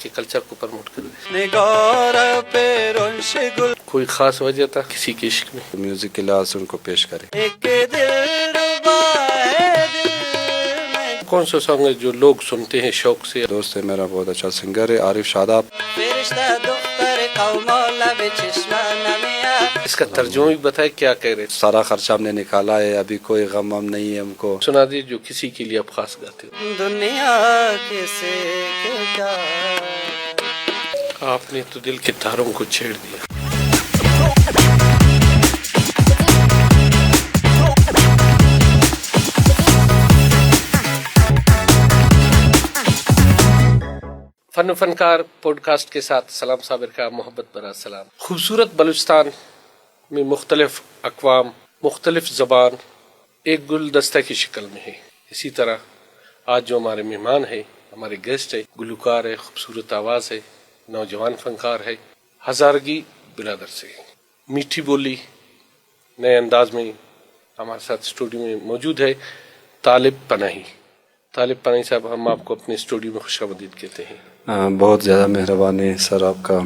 کے کلچر کو پروموٹ کر دیں. کوئی خاص وجہ تھا کسی کے عشق میں؟ میوزک کے لحاظ سے ان کو پیش کریں. کون سا سانگ ہے جو لوگ سنتے ہیں شوق سے؟ دوست ہے میرا بہت اچھا سنگر ہے عارف شاداب. اس کا ترجمہ بھی بتائے کیا کہہ رہے؟ سارا خرچہ ہم نے نکالا ہے، ابھی کوئی غم ہم نہیں ہے ہم کو. سنا دی جو کسی کے لیے آپ خاص گاتے ہو. دنیا کسے کیا آپ نے تو دل کے تاروں کو چھیڑ دیا. فن فنکار پوڈ کاسٹ کے ساتھ سلام صابر کا محبت برا سلام. خوبصورت بلوچستان میں مختلف اقوام، مختلف زبان ایک گلدستہ کی شکل میں ہے. اسی طرح آج جو ہمارے مہمان ہے، ہمارے گیسٹ ہے، گلوکار ہے، خوبصورت آواز ہے، نوجوان فنکار ہے، ہزارگی برادر سے. میٹھی بولی نئے انداز میں ہمارے ساتھ اسٹوڈیو میں موجود ہے طالب پناہی. طالب پناہی صاحب، ہم آپ کو اپنے اسٹوڈیو میں خوش آمدید کہتے ہیں. بہت زیادہ مہربانی سر آپ کا،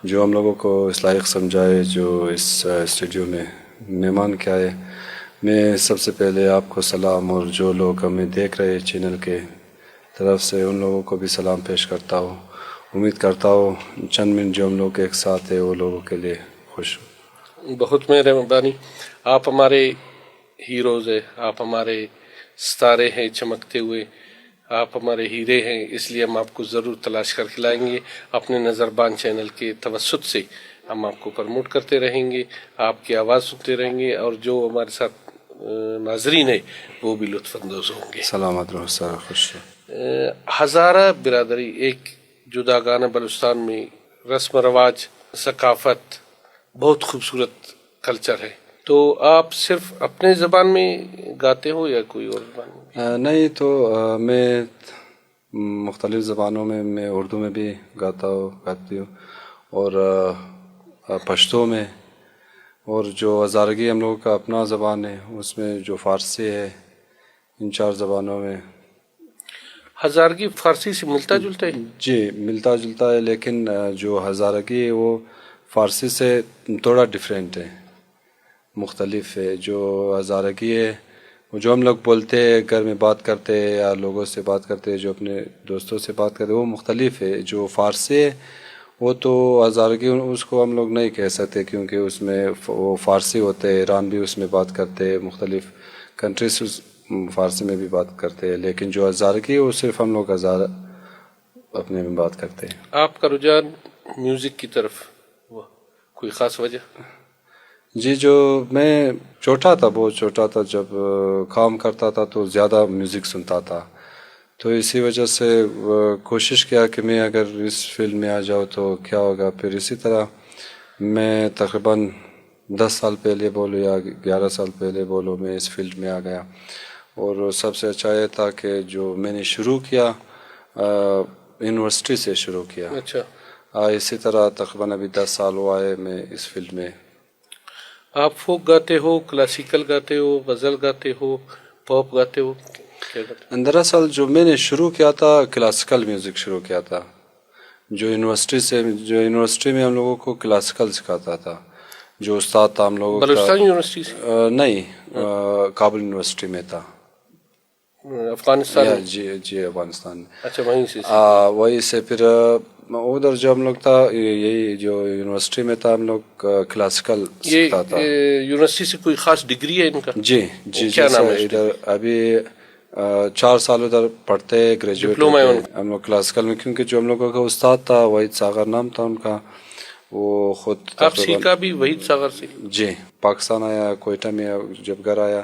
جو ہم لوگوں کو اس لائق سمجھائے، جو اس اسٹوڈیو میں مہمان کیا ہے. میں سب سے پہلے آپ کو سلام، اور جو لوگ ہمیں دیکھ رہے چینل کے طرف سے ان لوگوں کو بھی سلام پیش کرتا ہوں. امید کرتا ہوں چند منٹ جو ہم لوگ ایک ساتھ ہیں وہ لوگوں کے لیے خوش ہوں. بہت مہربانی. آپ ہمارے ہیروز ہیں، آپ ہمارے ستارے ہیں چمکتے ہوئے، آپ ہمارے ہیرے ہیں، اس لیے ہم آپ کو ضرور تلاش کر کے لائیں گے. اپنے نظربان چینل کے توسط سے ہم آپ کو پروموٹ کرتے رہیں گے، آپ کی آواز سنتے رہیں گے، اور جو ہمارے ساتھ ناظرین ہیں وہ بھی لطف اندوز ہوں گے. سلامت رہو سر، خوش رہو. ہزارہ برادری ایک جداگانہ بلوچستان میں رسم و رواج، ثقافت، بہت خوبصورت کلچر ہے. تو آپ صرف اپنے زبان میں گاتے ہو یا کوئی اور زبان میں؟ نہیں تو میں مختلف زبانوں میں اردو میں بھی گاتی ہوں، اور پشتو میں، اور جو ہزارگی ہم لوگوں کا اپنا زبان ہے اس میں جو فارسی ہے، ان 4 زبانوں میں. ہزارگی فارسی سے ملتا جلتا ہے؟ جی ملتا جلتا ہے، لیکن جو ہزارگی ہے وہ فارسی سے تھوڑا ڈفرینٹ ہے، مختلف ہے. جو ہزارگی ہے وہ جو ہم لوگ بولتے ہیں، گھر میں بات کرتے ہیں یا لوگوں سے بات کرتے ہیں، جو اپنے دوستوں سے بات کرتے ہیں، وہ مختلف ہے. جو فارسی ہے وہ تو ہزارگی اس کو ہم لوگ نہیں کہہ سکتے، کیونکہ اس میں وہ فارسی ہوتے ہیں، ایران بھی اس میں بات کرتے ہیں، مختلف کنٹریز فارسی میں بھی بات کرتے ہیں. لیکن جو ہزارگی ہے وہ صرف ہم لوگ اپنے میں بات کرتے ہیں. آپ کا رجحان میوزک کی طرف ہوا، کوئی خاص وجہ؟ جی، جو میں چھوٹا تھا، بہت چھوٹا تھا، جب کام کرتا تھا تو زیادہ میوزک سنتا تھا، تو اسی وجہ سے کوشش کیا کہ میں اگر اس فیلڈ میں آ جاؤں تو کیا ہوگا. پھر اسی طرح میں تقریباً 10 سال پہلے بولو یا 11 سال پہلے بولو میں اس فیلڈ میں آ گیا. اور سب سے اچھا یہ تھا کہ جو میں نے شروع کیا یونیورسٹی سے شروع کیا. اچھا. اسی طرح تقریباً ابھی 10 سال ہوا ہے میں اس فیلڈ میں. آپ فوک گاتے ہو، کلاسیکل گاتے ہو، غزل گاتے ہو، پاپ گاتے ہو، کیا گاتے ہو؟ دراصل جو میں نے شروع کیا تھا کلاسیکل میوزک شروع کیا تھا. جو یونیورسٹی میں ہم لوگوں کو کلاسیکل سکھاتا تھا، جو استاد تھا ہم لوگوں کا. بلوچستان یونیورسٹی سے؟ نہیں، کابل یونیورسٹی میں تھا. افغانستان میں؟ جی افغانستان میں. اچھا، وہیں سے؟ وہیں سے پھر ادھر جو ہم لوگ تھا، یہی جو یونیورسٹی میں تھا ہم لوگ کلاسیکل سیکھتا تھا. یونیورسٹی سے کوئی خاص ڈگری ہے ان کا؟ جی کیا نام ہے؟ ادھر ابھی 4 سال ادھر پڑھتے گریجویٹ ہم لوگ کلاسیکل میں، کیونکہ جو ہم لوگوں کا استاد تھا وحید ساغر نام تھا ان کا، وہ خود. آپ سیکھا بھی وحید ساغر سے؟ جی، پاکستان آیا، کوئٹہ میں جب گھر آیا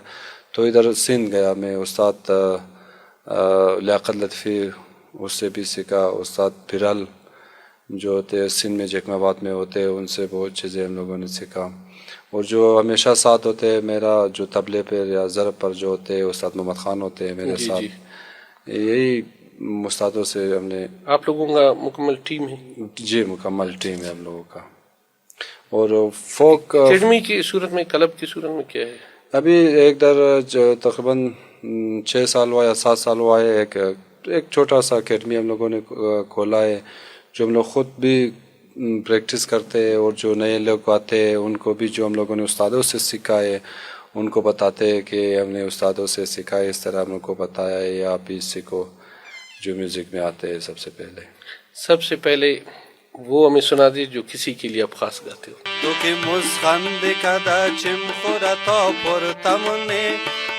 تو ادھر سندھ گیا میں. استاد لیاقت لطفی اس سے بھی سیکھا. استاد پھرل جو ہوتے سندھ میں جیکم آباد میں ہوتے، ان سے بہت چیزیں ہم لوگوں نے سیکھا. اور جو ہمیشہ ساتھ ہوتے میرا، جو طبلے پر یا ضرب پر جو ہوتے استاد محمد خان ہوتے میرے ساتھ. یہی استادوں سے ہم نے. آپ لوگوں کا مکمل ٹیم ہے؟ جی مکمل ٹیم ہے ہم لوگوں کا. اور فوک اکیڈمی کی صورت میں، کلب کی صورت میں کیا ہے؟ ابھی ایک در جو تقریباً 6 سال ہوا یا 7 سال ہوا ہے، ایک ایک چھوٹا سا اکیڈمی ہم لوگوں نے کھولا ہے جو ہم لوگ خود بھی پریکٹس کرتے ہیں، اور جو نئے لوگ آتے ہیں ان کو بھی جو ہم لوگوں نے استادوں سے سیکھا ہے ان کو بتاتے ہیں کہ ہم نے استادوں سے سیکھا ہے، اس طرح ہم لوگ کو بتایا ہے، آپ بھی سیکھو جو میوزک میں آتے ہیں۔ سب سے پہلے وہ ہمیں سنا دی جو کسی کے لیے آپ خاص گاتے ہو۔ تو کہ مسخند کدا چم خورا تو پر تمنے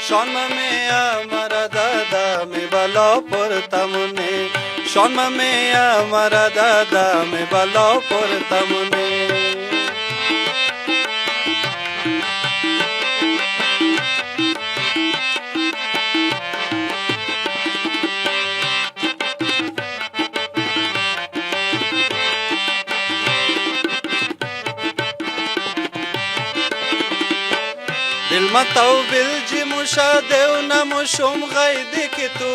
شون میں ہمارا دادا میں بالا پر تمنے شون میں ہمارا دادا میں بالا پر تمنے دل متاو بالجی مشا دیو نمشم غید کی تو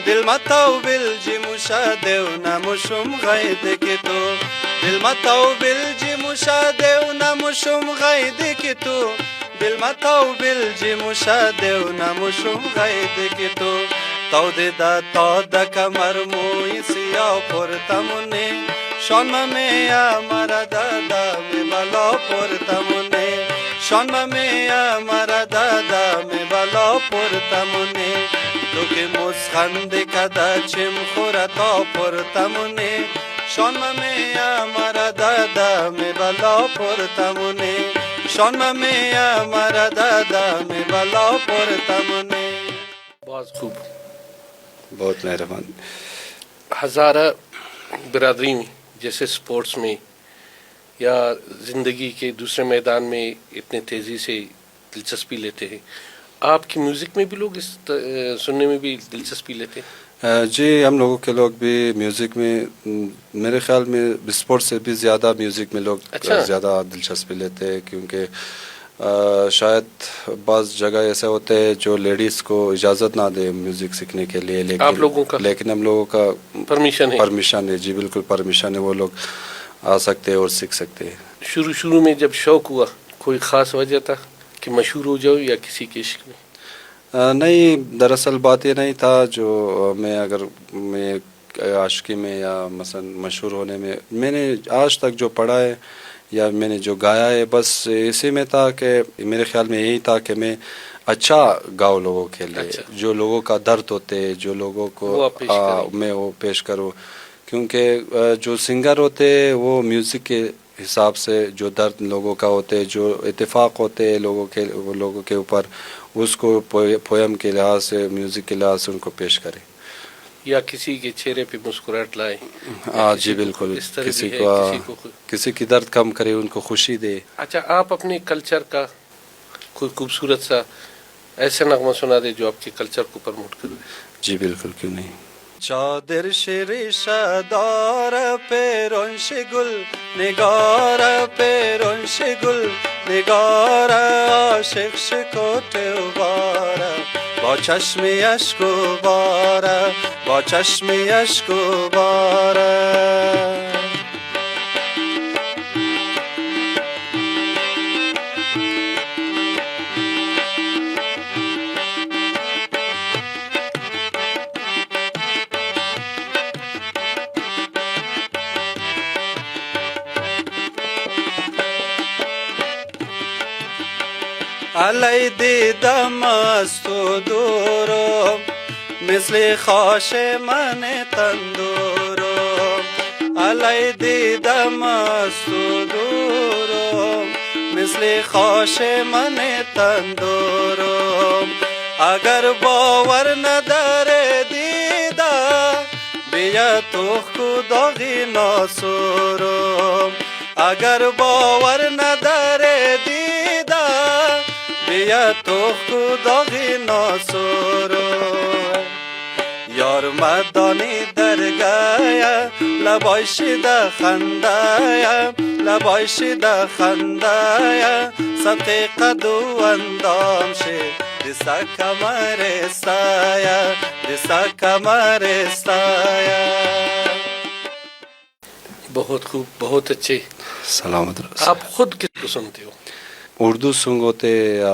دل متاو بالجی مشا دیو نمشم غید کی تو دل متاو بالجی مشا دیو نمشم غید کی تو دل متاو بالجی مشا دیو نمشم غید کی تو تو دا کمر موی سیا پر تمنے شون میں ہمارا دادا میں بالا پر تمنے شون میں ہمارا دادا میں بالا پر تمنے تو کہ مسخند کدا چم خورا تو پر تمنے شون میں ہمارا دادا میں بالا پر تمنے شون میں ہمارا دادا میں بالا پر تمنے۔ بہت خوب۔ بہت مہربان۔ ہزارہ برادری میں جیسے سپورٹس میں یا زندگی کے دوسرے میدان میں اتنے تیزی سے دلچسپی لیتے ہیں، آپ کی میوزک میں بھی لوگ اس سننے میں بھی دلچسپی لیتے ہیں؟ جی، ہم لوگوں کے لوگ بھی میوزک میں میرے خیال میں اسپورٹ سے بھی زیادہ میوزک میں لوگ زیادہ دلچسپی لیتے ہیں، کیونکہ شاید بعض جگہ ایسے ہوتے ہیں جو لیڈیز کو اجازت نہ دے میوزک سیکھنے کے لیے، لیکن ہم لوگوں کا پرمیشن ہے۔ جی بالکل پرمیشن ہے، وہ لوگ آ سکتے ہیں اور سیکھ سکتے ہیں۔ شروع میں جب شوق ہوا کوئی خاص وجہ تھا کہ مشہور ہو جاؤ یا کسی کے عشق میں؟ نہیں، دراصل بات یہ نہیں تھا جو میں عاشقی میں یا مثلا مشہور ہونے میں نے آج تک جو پڑھا ہے یا میں نے جو گایا ہے بس اسی میں تھا کہ میرے خیال میں یہی تھا کہ میں اچھا گاؤں لوگوں کے لیے، جو لوگوں کا درد ہوتے جو لوگوں کو میں وہ پیش کروں، کیونکہ جو سنگر ہوتے وہ میوزک کے حساب سے جو درد لوگوں کا ہوتے، جو اتفاق ہوتے لوگوں کے اوپر، اس کو پویم کے لحاظ سے، میوزک کے لحاظ سے ان کو پیش کرے، یا کسی کے چہرے پہ مسکراہٹ لائے۔ جی بالکل، کسی کی درد کم کرے، ان کو خوشی دے۔ اچھا، آپ اپنے کلچر کا کوئی خوبصورت سا ایسا نغمہ سنا دے جو آپ کے کلچر کو پروموٹ کرے۔ جی بالکل، کیوں نہیں۔ چادر شریشہ دار پیرونش گل نگار پیرونش گل نگار عاشق شکوت بارا با چشم اشک بارا با چشم اشک بارا علی دیدم از تو دورم مثل خاش من تندورم علی دیدم از تو دورم مثل خاش من تندورم اگر باور نداره دیدم بیا تو خداغی ناسورم اگر باور نداره دیدم بیا تو خداغی ناسورم یار مدانی درگایا لبایش ده خندایا لبایش ده خندایا سبت قدو اندام شه دستا کمر استایا دستا کمر استایا۔ بہت خوب، بہت اچھے۔ سلامت رہو۔ آپ خود کس کو سنتے ہو؟ اردو سانگ ہوتے یا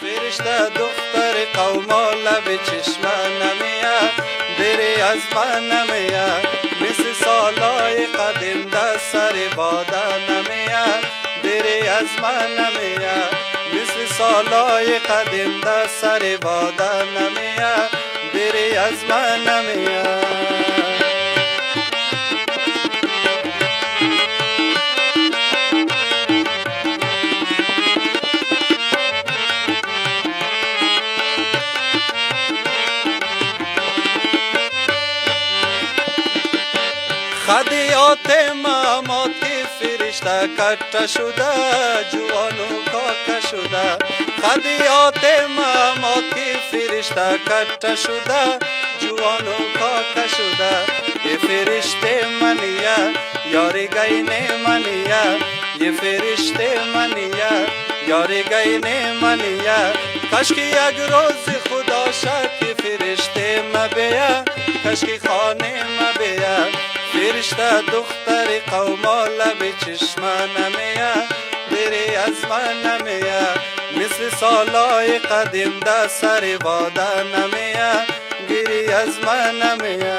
فرشته دختر قوماله به چشمانمیا بری از منمیا مثل سالای قدیم در سر بادنمیا بری از منمیا مثل سالای قدیم در سر بادنمیا بری از منمیا خدیات مامات که فرشته کٹا شده جوان و کاکا شده خدیات مامات که فرشته کٹا شده جوان و کاکا شده یه فرشته منیه یاری گینه منیه یه فرشته منیه یاری گینه منیه کشکی یک روز خدا شد که فرشته مبیه کشکی خانه مبیه فرشته دختر قوماله به چشمانمیا بری از منمیا مثل سالای قدیم در سر بادنمیا گیری از منمیا.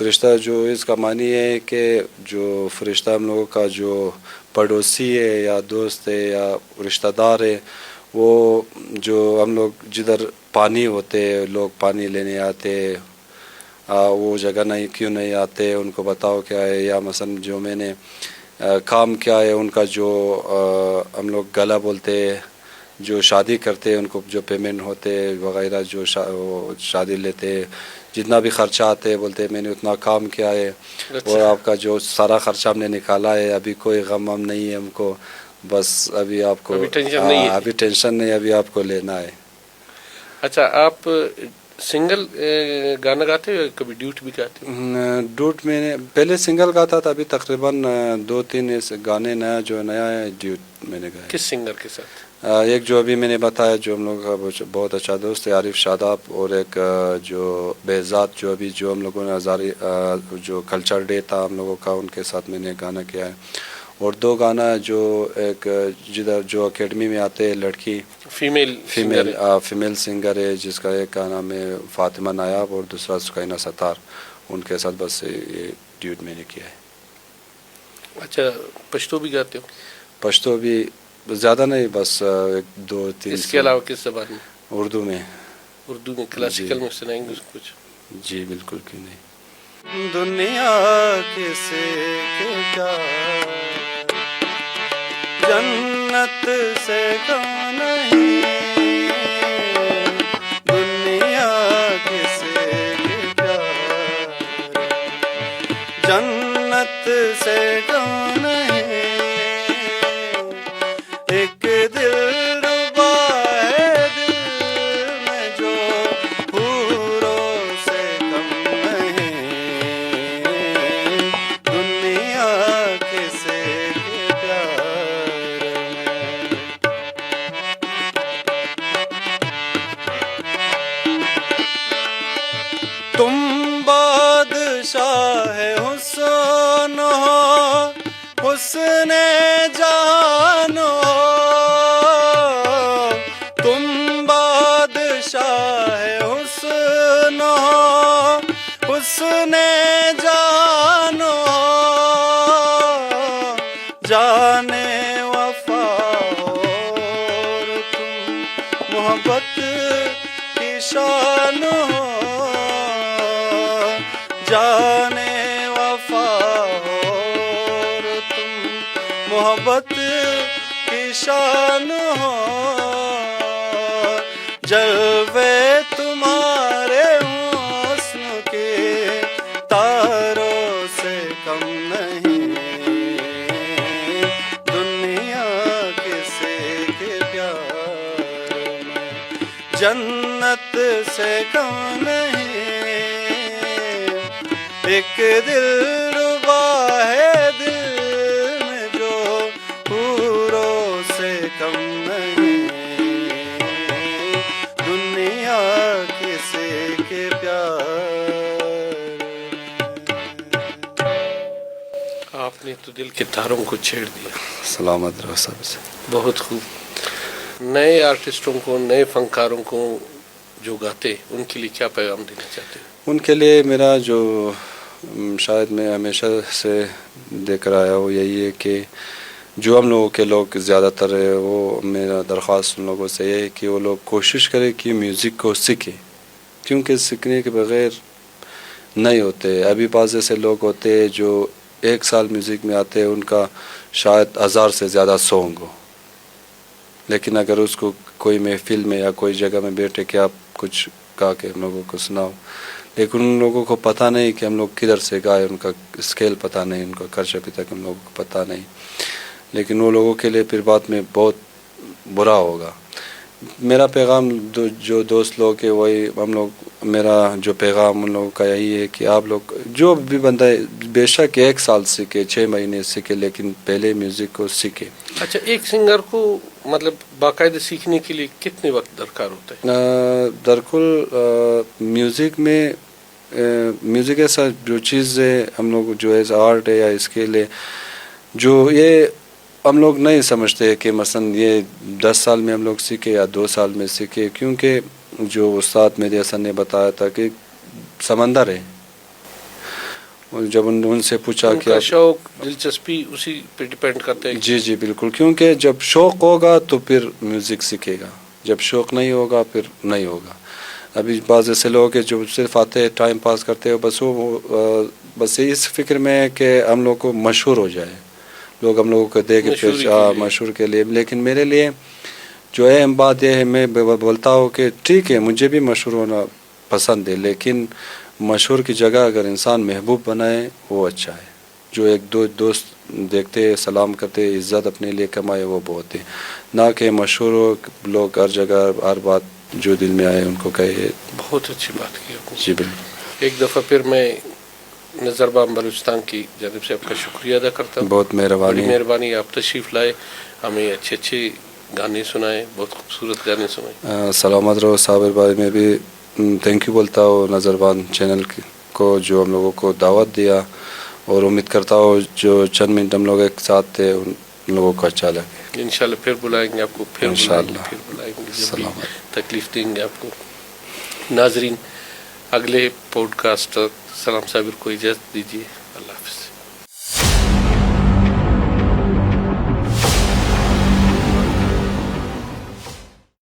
فرشتہ جو اس کا معنی ہے کہ جو فرشتہ ہم لوگوں کا جو پڑوسی ہے یا دوست ہے یا رشتہ دار ہے، وہ جو ہم لوگ جدھر پانی ہوتے لوگ پانی لینے آتے، وہ جگہ نہیں کیوں نہیں آتے، ان کو بتاؤ کیا ہے، یا مثلا جو میں نے کام کیا ہے ان کا جو ہم لوگ گلا بولتے، جو شادی کرتے ان کو جو پیمنٹ ہوتے وغیرہ، جو شادی لیتے جتنا بھی خرچہ آتے بولتے میں نے اتنا کام کیا ہے اور آپ کا جو سارا خرچہ ہم نے نکالا ہے، ابھی کوئی غم ہم نہیں ہے ہم کو، بس ابھی آپ کو ابھی ٹینشن نہیں ہے۔ ابھی ٹینشن نہیں، ابھی آپ کو لینا ہے۔ اچھا، آپ سنگل گانا گاتے ہو یا کبھی ڈیوٹ بھی گاتے ہو؟ ڈوٹ میں نے پہلے سنگل گاتا تھا، ابھی تقریباً 2-3 ایسے گانے نیا ہے ڈیوٹ میں نے گایا۔ کس سنگر کے ساتھ؟ ایک جو ابھی میں نے بتایا جو ہم لوگ کا بہت اچھا دوست ہے عارف شاداب، اور ایک جو بہزاد جو ابھی جو ہم لوگوں نے جو کلچر ڈے تھا ہم لوگوں کا، ان کے ساتھ میں نے گانا کیا ہے، اور 2 گانا جو ایک جدھر جو اکیڈمی میں آتے ہیں لڑکی فیمیل سنگر ہے، جس کا ایک کا نام ہے فاطمہ نایاب اور دوسرا سکینہ ستار، ان کے ساتھ بس یہ ڈیوٹ میں نے کیا ہے۔ اچھا، پشتو بھی گاتے ہو؟ پشتو بھی زیادہ نہیں، بس 1-2-3۔ اس کے علاوہ کس زبان میں؟ اردو میں۔ اردو میں کلاسیکل میں سنائیں گے کچھ؟ جی بالکل، کیوں نہیں۔ دنیا کسے کے پیار جنت سے کم نہیں، دنیا کسے کے پیار جنت سے کم نہیں، ایک دل ربا ہے دل میں جو حوروں سے کم نہیں، دنیا کسے کے پیار میں۔ تم بادشاہ حسن ہو، حسن جان ہو، تم بادشاہ حسن ہو، حسن جان ہو، جانے وفا ہو، تم محبت کی شان ہو، جانے وفا ہو، تم محبت کی شان ہو، جلوے تمہارے حسن کے تاروں سے کم نہیں، دنیا کسے کے پیار میں جنت سے کم نہیں، ایک دل ربا ہے دل میں جو حوروں سے کم نہیں، دنیا کسے کے پیار میں۔ آپ نے تو دل کے تاروں کو چھیڑ دیا۔ سلامت رہو سب سے۔ بہت خوب۔ نئے آرٹسٹوں کو، نئے فنکاروں کو جو گاتے، ان کے لیے کیا پیغام دینا چاہتے ہیں؟ ان کے لیے میرا جو شاید میں ہمیشہ سے دیکھ رہا ہے وہ یہی ہے کہ جو ہم لوگوں کے لوگ زیادہ تر ہے، وہ میرا درخواست ان لوگوں سے یہ ہے کہ وہ لوگ کوشش کریں کہ میوزک کو سیکھیں، کیونکہ سیکھنے کے بغیر نہیں ہوتے۔ ابھی بعض ایسے لوگ ہوتے ہیں جو 1 سال میوزک میں آتے ہیں، ان کا شاید 1000 سے زیادہ سانگ ہو، لیکن اگر اس کو کوئی محفل میں یا کوئی جگہ میں بیٹھے کہ آپ کچھ گا کے ہم لوگوں کو سناؤ، لیکن ان لوگوں کو پتہ نہیں کہ ہم لوگ کدھر سے گائے، ان کا اسکیل پتہ نہیں، ان کا خرچہ بھی تک ہم لوگوں کو پتہ نہیں، لیکن وہ لوگوں کے لیے پھر بعد میں بہت برا ہوگا۔ میرا پیغام جو دوست لوگ ہیں وہی ہم لوگ، میرا جو پیغام ان لوگوں کا یہی ہے کہ آپ لوگ جو بھی بندہ بے شک 1 سال سیکھے، 6 مہینے سیکھے، لیکن پہلے میوزک کو سیکھے۔ اچھا، ایک سنگر کو مطلب باقاعدہ سیکھنے کے لیے کتنے وقت درکار ہوتا ہے؟ درکل میوزک میں میوزک ایسا جو چیز ہے ہم لوگ جو ایز آرٹ ہے یا اسکل ہے، جو یہ ہم لوگ نہیں سمجھتے کہ مثلا یہ 10 سال میں ہم لوگ سیکھے یا 2 سال میں سیکھے، کیونکہ جو استاد مہدی حسن نے بتایا تھا کہ سمندر ہے، جب ان سے پوچھا ان کہ کا شوق دلچسپی اسی پہ ڈپینڈ کرتے ہیں. جی بالکل، کیونکہ جب شوق ہوگا تو پھر میوزک سیکھے گا، جب شوق نہیں ہوگا پھر نہیں ہوگا. ابھی بعض ایسے لوگ ہیں جو صرف آتے ٹائم پاس کرتے ہو، بس وہ بس اس فکر میں ہے کہ ہم لوگ کو مشہور ہو جائے، لوگ ہم لوگوں کو دیکھ مشہور کے لیے. لیکن میرے لیے جو ہے بات یہ ہے، میں بولتا ہوں کہ ٹھیک ہے مجھے بھی مشہور ہونا پسند ہے، لیکن مشہور کی جگہ اگر انسان محبوب بنائے وہ اچھا ہے. جو ایک دو دوست دیکھتے سلام کرتے عزت اپنے لیے کمائے وہ بہت ہے، نہ کہ مشہور ہو لوگ ہر جگہ ہر بات جو دل میں آئے ان کو کہے. بہت اچھی بات کی آپ نے. جی بالکل. ایک دفعہ پھر میں نظر بام بلوچستان کی جانب سے آپ کا شکریہ ادا کرتا ہوں. بہت مہربانی. بڑی مہربانی، آپ تشریف لائے، ہمیں اچھے اچھے گانے سنائے، بہت خوبصورت گانے سنائے. سلامت رہو. صابر بھائی میں بھی تھینک یو بولتا ہوں نظر بان چینل کو جو ہم لوگوں کو دعوت دیا، اور امید کرتا ہوں جو چند منٹ ہم لوگ ایک ساتھ تھے ان لوگوں کو اچھا لگے. انشاءاللہ پھر بلائیں گے آپ کو، پھر انشاءاللہ. پھر بلائیں گے، جب بھی سلامت. تکلیف دیں گے آپ کو. ناظرین، اگلے پوڈ کاسٹ سلام صابر کو اجازت دیجیے. اللہ حافظ.